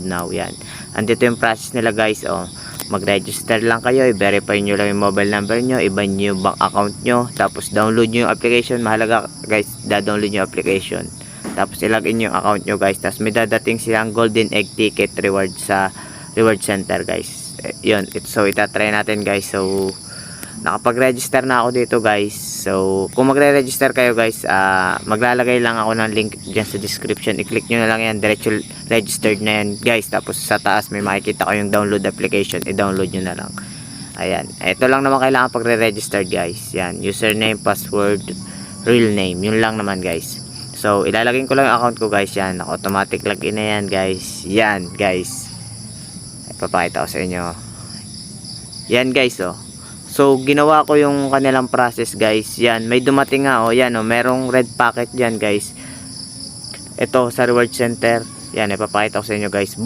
now. Yan, andito yung process nila guys. Mag-register lang kayo, i-verify nyo lang yung mobile number nyo, iba nyo yung bank account nyo, tapos download nyo yung application. Mahalaga guys, da-download nyo yung application, tapos ilagin yung account nyo guys. Tapos may dadating silang golden egg ticket reward sa reward center guys. Yun, so itatry natin guys. So nakapag-register na ako dito guys. So kung magre-register kayo guys, maglalagay lang ako ng link dyan sa description. I-click nyo na lang yan, diretso registered na yan guys. Tapos sa taas may makikita ko yung download application, i-download nyo na lang. Ayan, ito lang naman kailangan pag-register guys. Yan, username, password, real name, yun lang naman guys. So ilalagay ko lang yung account ko guys. Yan, automatic login na yan guys. Yan guys, ipapakita ko sa inyo. Yan guys. So ginawa ko yung kanilang process guys. Yan, may dumating nga yan merong red packet diyan guys. Ito sa reward center. Yan, ipapakita ko sa inyo guys.